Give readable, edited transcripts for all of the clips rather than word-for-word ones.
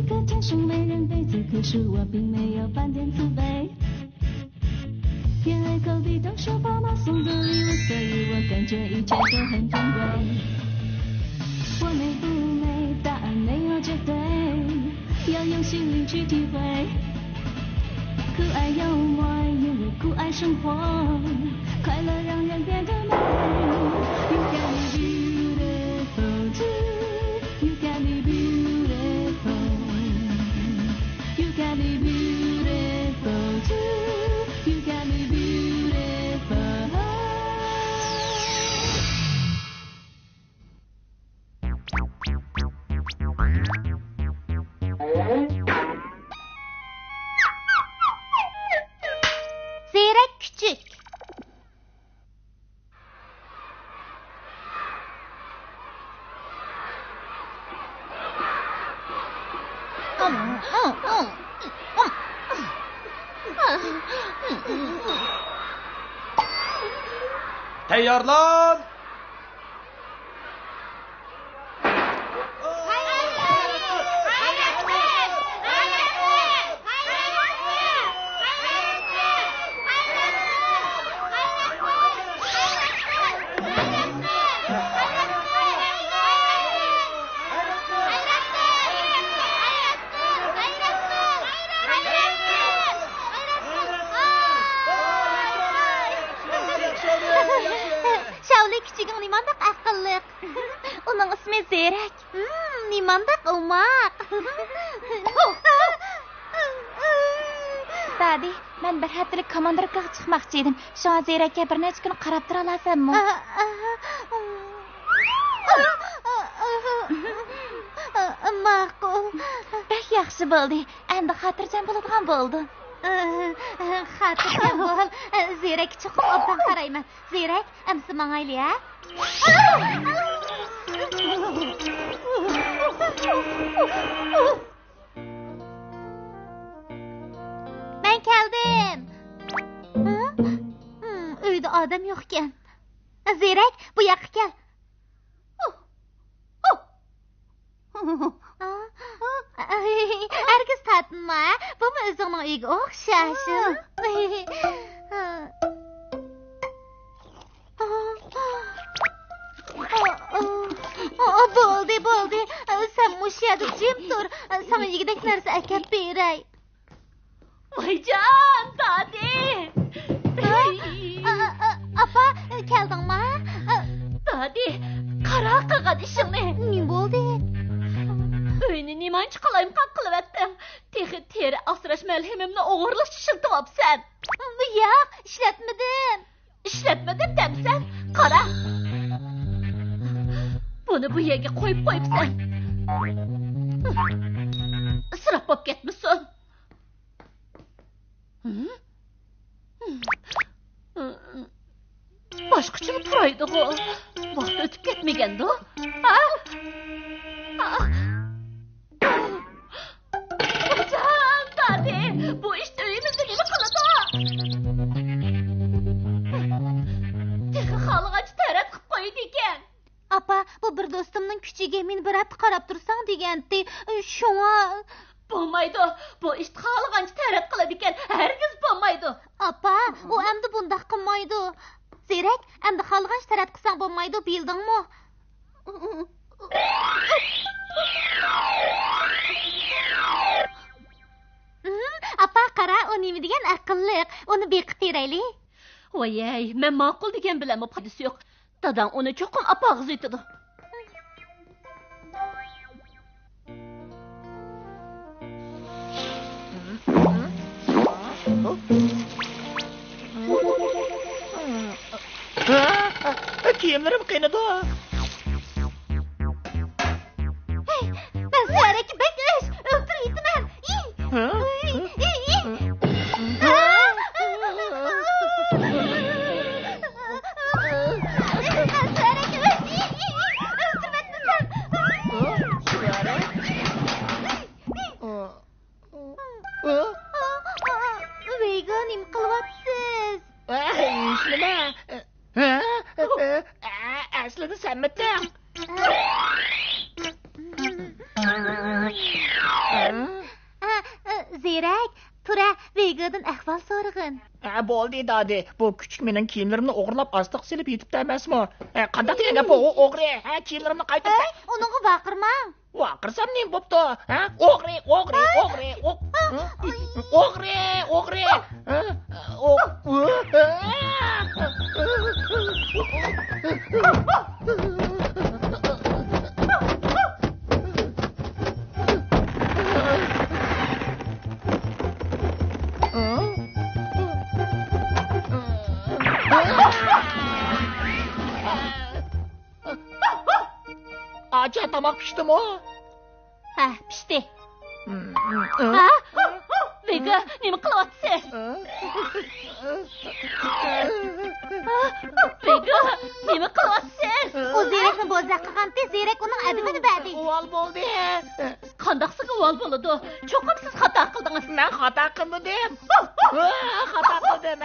个天生没人背刺，可是我并没有半点自卑。偏爱口里动手爸妈送的礼物，所以我感觉一切都很珍贵。我美不美，答案没有绝对，要用心灵去体会。酷爱幽默，因为酷爱生活，快乐让人变得美。You got me beautiful too, you got me beautiful, you got me beautiful too, you got me beautiful. 太阳lan! Onun ismi Zeyrek. Nimandaq umaq. Dadi, ben bir haftalık komandirlikka chiqmoqchi edim. Şuna Zeyrekka bir necha kun qarab tura olasanmi? Ma'qul. Bek yaxshi bo'ldi. Endi xotirjam bo'ladigan bo'ldi. Xotirjam bo'l. Zeyrek chiqib obdan qarayman. Zeyrek, amsi mangayli ha? Ben geldim. Uyda adam yokken. Zeyrek, bu yoqqa kel. Herkes tatınma. Bu mu özünün uyga o'xshashi? Bo'ldi. Sen mushada jim tur. Sana yigidek narsa akab beray. Voyjon, Dadi. Apa, keldingmi? Dadi, qara qilgan ishingni. Ne bo'ldi? Uyni nimanchi qilayim qilibdim. Texi teri asrash malhimimni o'g'irlashga ishlatibsan. Yo'q, ishlatmadim. Ishlatmadim demsan? Qara. Bunu bu yerga qo'yib qo'yibsan. Isrof bo'lib ketmisan. Boshqacha turaydi-ku. Vaqt o'tib ketmaganda. Dadi, bu ishni uyimizda nima qiladi? Texi xalqacha tarat qilib qo'ydi ekan. Apa, bu bir do'stimning kuchiga men bir hafta qarab tursang degandi. Shunga bo'lmaydi. Bu ish xalqancha tarat qiladi ekan. Hargiz bo'lmaydi. Apa, u endi bundaq qilmaydi. Zeyrek, endi xalqancha tarat qilsang bo'lmaydi, bildingmi? Apa, qara, u nima degan aqlliq. Uni beqib beraylik. Voyay, men ma'qul degan bilan foydasi yo'q. Dadam uni cho'qim apog'iz etadi. Kiyimlerim kıynadı. Hey, ben Zeyrek bekleş. Öldüreydim ben. Veganim kılvatsız. Aslında sen mi de? Ziradan ahval so'rag'in. Bo'ldi dadi. Bu küçük mening kiyimlarimni o'g'irlab astiq silib yetibdi emasmi? Qanday degan gap bu o'g'ri? Kiyimlarimni qaytib Uningga vaqirmang. Vaqirsam nima bo'pti? O'g'ri, o'g'ri, o'g'ri, o'g'ri, o'g'ri. Acha tamoq pishdimi? Ha, pishdi. Vega, nima qilyapsiz? Vega, nima qilyapsiz? U Zirakni bo'zaq qilganda Zirak uning adabini berdi. Uvol bo'ldi. Qandaqsiga uvol bo'ladi? Cho'qim siz xato qildingiz. Men xato qildim. Xato qildim.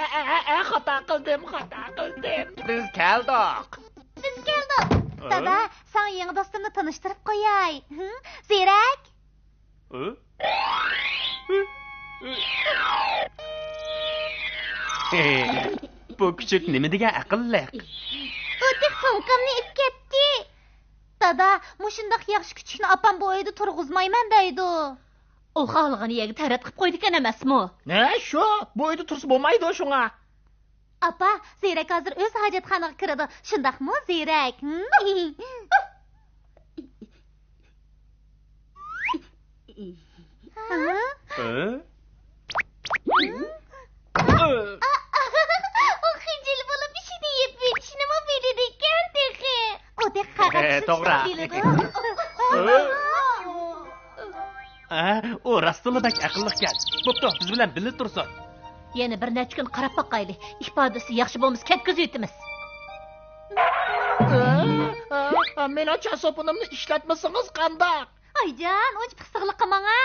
Xato qildim. Biz keldik. Dada, sana yangi do'stimni tanishtirib qo'yay. Zirak. Bu küçük nima degan aqlliq. O'tik sumkamni ip ketdi. Dada, mushundaq yaxshi kuchukni opam bo'yida turg'izmayman deydi. U xalqini yegi tarat qilib qo'ydi ekan emasmi? Ne shu? Bo'yida tursa bo'lmaydi shunga. Apa, Zirak hozir o'z hojatxonaga kiradi. Shundaqmi, Zirak? O xijil bo'lib ishini yeb bitishni mi biladi ekan degi. O dek qag'az to'g'ri. O rastlıdak aqlliq ekan. Bo'pti, biz bilan birga tursin. Yana bir necha kun qarab boqayli. Ifodasi yaxshi bo'lmasa ketkizib yetimiz. Meni chasopinimni ishlatmasangiz qandoq? Ayjon, o'ch piqsiqlik qilmang-a.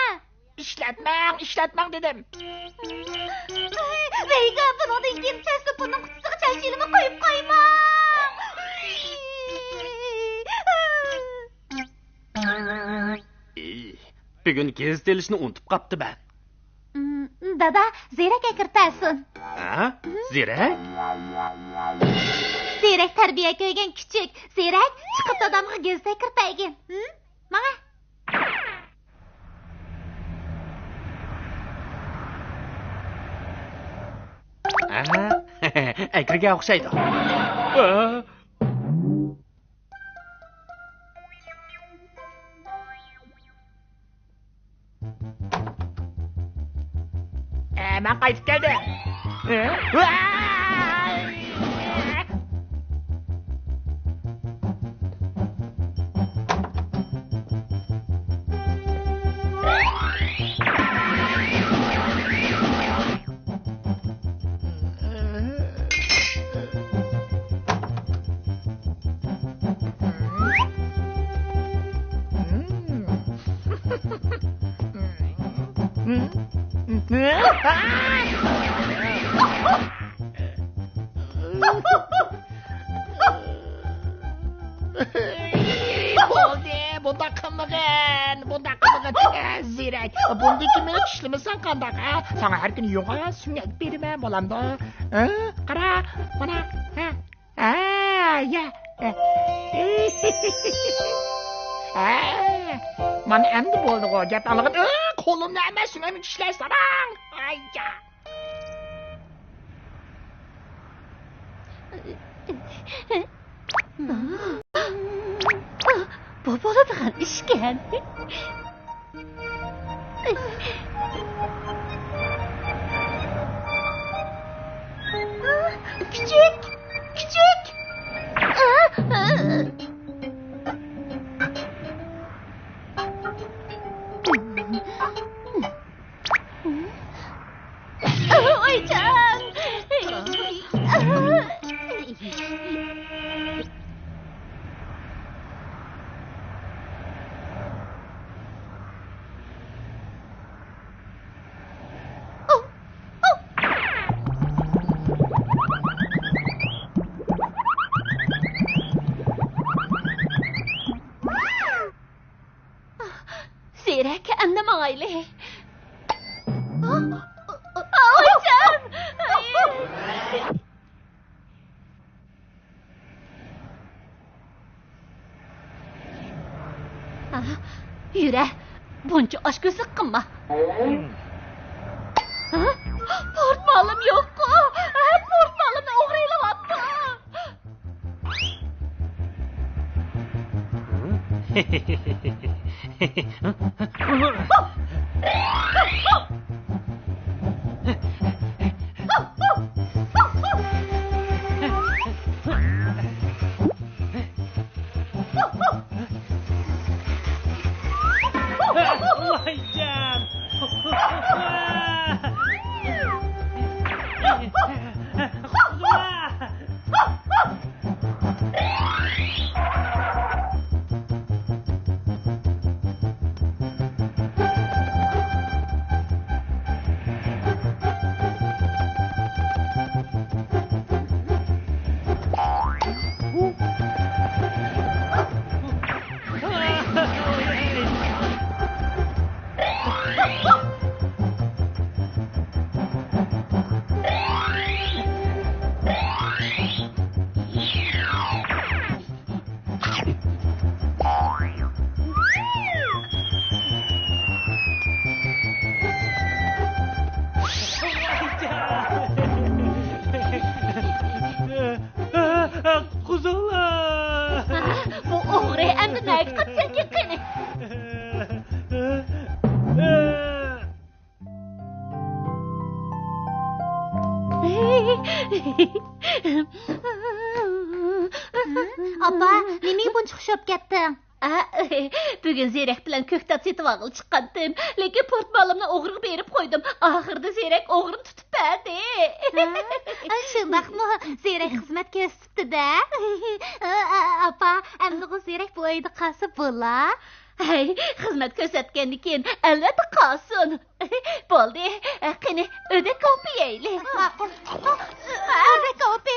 İşletmang dedim. Vega, bundan keyin chasopinning qutisiga chashilib qo'yib qo'yma. Bugun gazet elishni unutib qapti ben. Dada, Zirakga kirtasin. Zirak? Zirak tarbiya ko'ygan kichik. Zirak chiqib dadamga gazeta kirtagin. Mana. Akriga o'xshaydi. Ben qaytib keldim. Bunda qilmag'in. Zirak. Bundaki meni tishlamasan qandoq? Sana har kuni yo'g'a suyak beraman bolamda. Qara, mana. Ya. Mana endi bo'ldi go. Gap alg'in. Qo'limni emas, shuni tishlaysan. Ayya. Bu bo'ladigan ishkan. Küçük. Aycan. Yürə, bunca aşk sıqqınma. Portmalım yok. Portmalımı oğrayılavatdı. Vaycan! Apa, nimaga buncha xushab ketding? Bugün Zeyrek bilen köktat setip ağıl çıqqandım. Lekin portmalımni o'g'riga berib qo'ydim. Oxirida Zeyrek o'g'rini tutib berdi. Shundaqmi? Zeyrek xizmat ko'rsatdi-da. Apa, endi bu Zeyrek bu uyda qolsa bo'lar. Hey, xizmat ko'rsatgandan keyin albatta qolsin. Bo'ldi. Qani, o'da ko'payayli. O'da ko'pay.